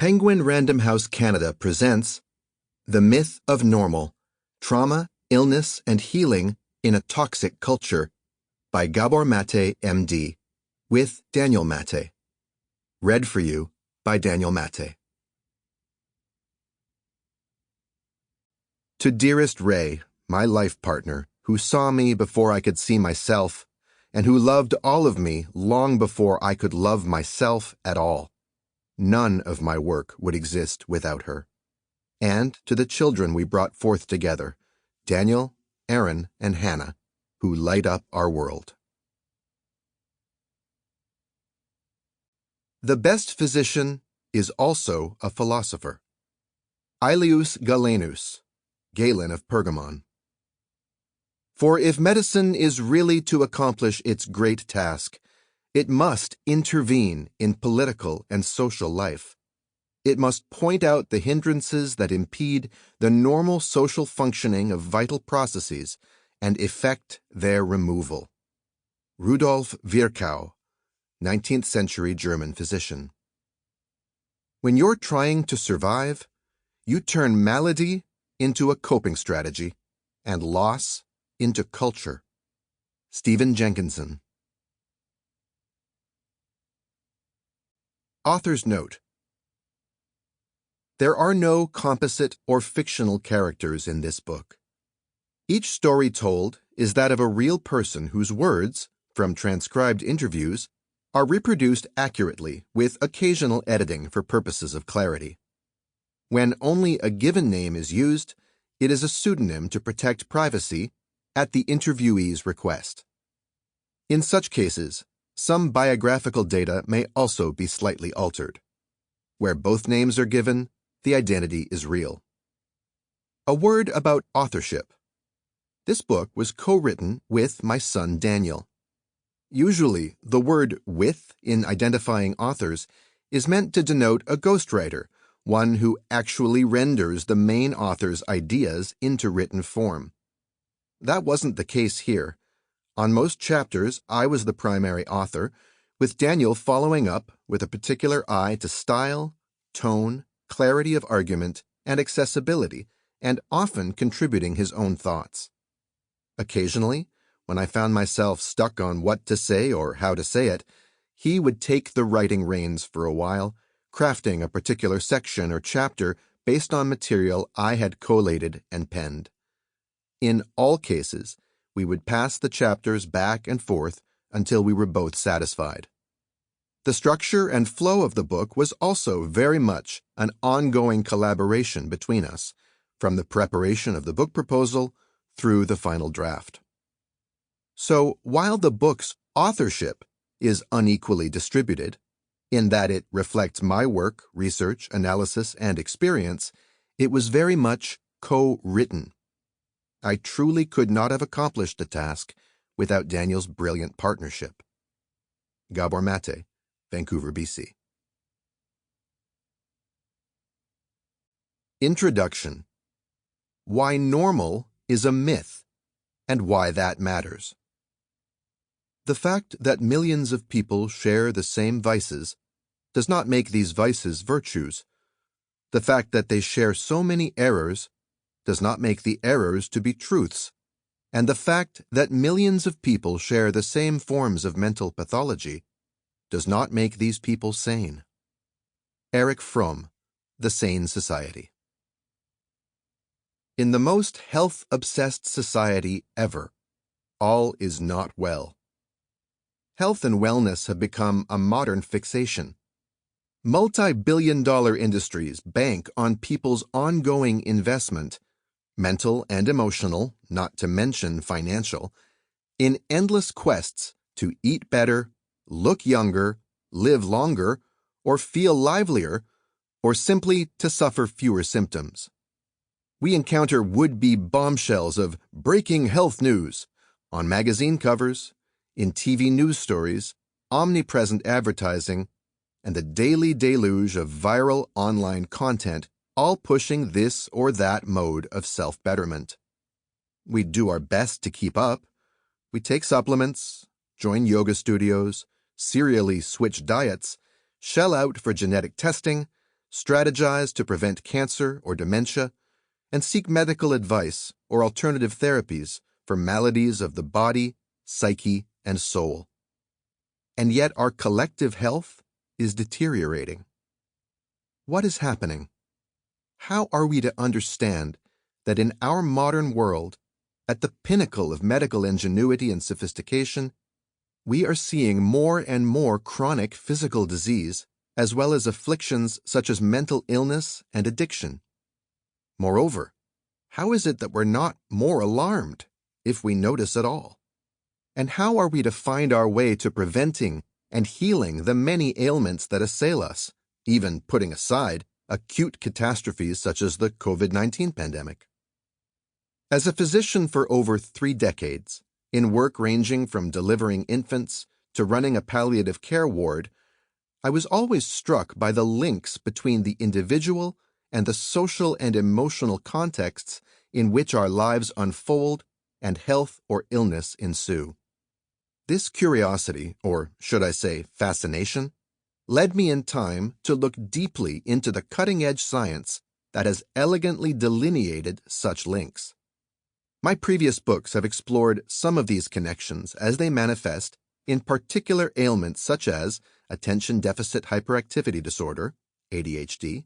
Penguin Random House Canada presents The Myth of Normal, Trauma, Illness, and Healing in a Toxic Culture by Gabor Maté, MD, with Daniel Maté. Read for you by Daniel Maté. To dearest Ray, my life partner, who saw me before I could see myself, and who loved all of me long before I could love myself at all. None of my work would exist without her. And to the children we brought forth together, Daniel, Aaron, and Hannah, who light up our world. The best physician is also a philosopher. Aelius Galenus, Galen of Pergamon. For if medicine is really to accomplish its great task, it must intervene in political and social life. It must point out the hindrances that impede the normal social functioning of vital processes and effect their removal. Rudolf Virchow, 19th century German physician. When you're trying to survive, you turn malady into a coping strategy and loss into culture. Stephen Jenkinson. Author's note. There are no composite or fictional characters in this book. Each story told is that of a real person whose words, from transcribed interviews, are reproduced accurately with occasional editing for purposes of clarity. When only a given name is used, it is a pseudonym to protect privacy at the interviewee's request. In such cases, some biographical data may also be slightly altered. Where both names are given, the identity is real. A word about authorship. This book was co-written with my son Daniel. Usually, the word "with" in identifying authors is meant to denote a ghostwriter, one who actually renders the main author's ideas into written form. That wasn't the case here. On most chapters, I was the primary author, with Daniel following up with a particular eye to style, tone, clarity of argument, and accessibility, and often contributing his own thoughts. Occasionally, when I found myself stuck on what to say or how to say it, he would take the writing reins for a while, crafting a particular section or chapter based on material I had collated and penned. In all cases, we would pass the chapters back and forth until we were both satisfied. The structure and flow of the book was also very much an ongoing collaboration between us, from the preparation of the book proposal through the final draft. So, while the book's authorship is unequally distributed, in that it reflects my work, research, analysis, and experience, it was very much co-written. I truly could not have accomplished the task without Daniel's brilliant partnership. Gabor Maté, Vancouver, BC. Introduction. Why normal is a myth, and why that matters. The fact that millions of people share the same vices does not make these vices virtues. The fact that they share so many errors does not make the errors to be truths, and the fact that millions of people share the same forms of mental pathology does not make these people sane. Erich Fromm, The Sane Society. In the most health-obsessed society ever, all is not well. Health and wellness have become a modern fixation. Multi-billion-dollar industries bank on people's ongoing investment, mental and emotional, not to mention financial, in endless quests to eat better, look younger, live longer, or feel livelier, or simply to suffer fewer symptoms. We encounter would-be bombshells of breaking health news on magazine covers, in TV news stories, omnipresent advertising, and the daily deluge of viral online content, all pushing this or that mode of self-betterment. We do our best to keep up. We take supplements, join yoga studios, serially switch diets, shell out for genetic testing, strategize to prevent cancer or dementia, and seek medical advice or alternative therapies for maladies of the body, psyche, and soul. And yet our collective health is deteriorating. What is happening? How are we to understand that in our modern world, at the pinnacle of medical ingenuity and sophistication, we are seeing more and more chronic physical disease, as well as afflictions such as mental illness and addiction? Moreover, how is it that we're not more alarmed, if we notice at all? And how are we to find our way to preventing and healing the many ailments that assail us, even putting aside acute catastrophes such as the COVID-19 pandemic? As a physician for over 3 decades, in work ranging from delivering infants to running a palliative care ward, I was always struck by the links between the individual and the social and emotional contexts in which our lives unfold and health or illness ensue. This curiosity, or should I say fascination, led me in time to look deeply into the cutting-edge science that has elegantly delineated such links. My previous books have explored some of these connections as they manifest in particular ailments such as attention deficit hyperactivity disorder, ADHD,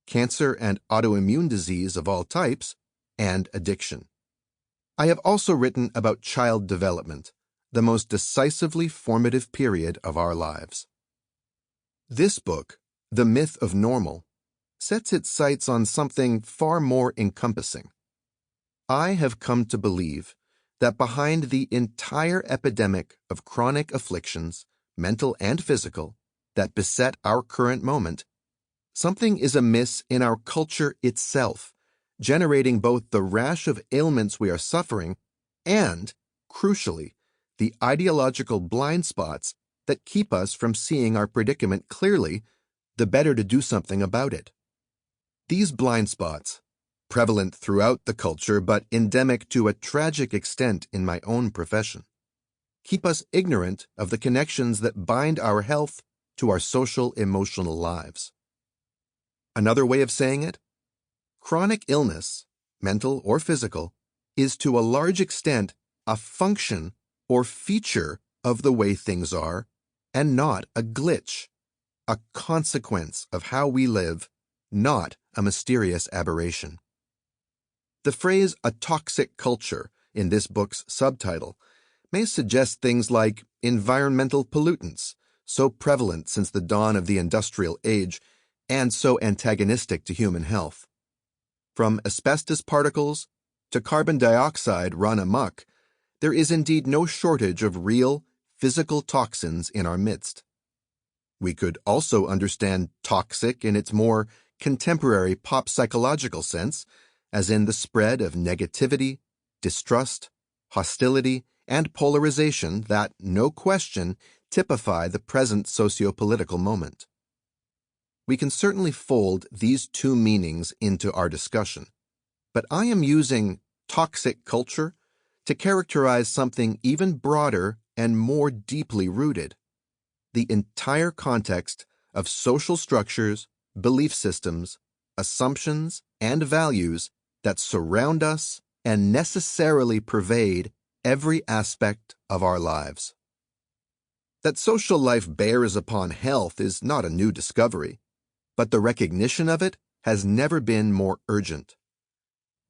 cancer and autoimmune disease of all types, and addiction. I have also written about child development, the most decisively formative period of our lives. This book, The Myth of Normal, sets its sights on something far more encompassing. I have come to believe that behind the entire epidemic of chronic afflictions, mental and physical, that beset our current moment, something is amiss in our culture itself, generating both the rash of ailments we are suffering and, crucially, the ideological blind spots that keep us from seeing our predicament clearly, the better to do something about it. These blind spots, prevalent throughout the culture but endemic to a tragic extent in my own profession, keep us ignorant of the connections that bind our health to our social emotional lives. Another way of saying it, chronic illness, mental or physical, is to a large extent a function or feature of the way things are, and not a glitch, a consequence of how we live, not a mysterious aberration. The phrase "a toxic culture" in this book's subtitle may suggest things like environmental pollutants, so prevalent since the dawn of the industrial age and so antagonistic to human health. From asbestos particles to carbon dioxide run amok, there is indeed no shortage of real, physical toxins in our midst. We could also understand toxic in its more contemporary pop psychological sense, as in the spread of negativity, distrust, hostility, and polarization that, no question, typify the present socio-political moment. We can certainly fold these two meanings into our discussion, but I am using toxic culture to characterize something even broader and more deeply rooted: the entire context of social structures, belief systems, assumptions, and values that surround us and necessarily pervade every aspect of our lives. That social life bears upon health is not a new discovery, but the recognition of it has never been more urgent.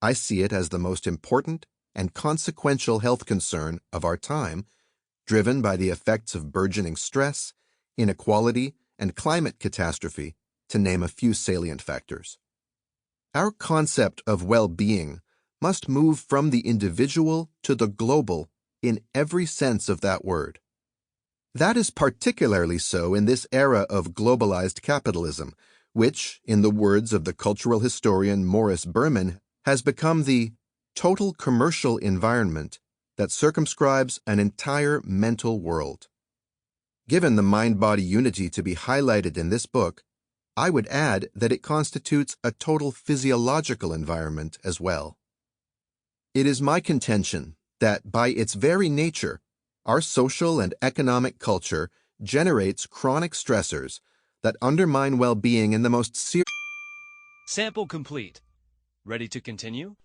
I see it as the most important and consequential health concern of our time, driven by the effects of burgeoning stress, inequality, and climate catastrophe, to name a few salient factors. Our concept of well-being must move from the individual to the global in every sense of that word. That is particularly so in this era of globalized capitalism, which, in the words of the cultural historian Morris Berman, has become the total commercial environment that circumscribes an entire mental world. Given the mind-body unity to be highlighted in this book, I would add that it constitutes a total physiological environment as well. It is my contention that, by its very nature, our social and economic culture generates chronic stressors that undermine well-being in the most serious. Sample complete. Ready to continue?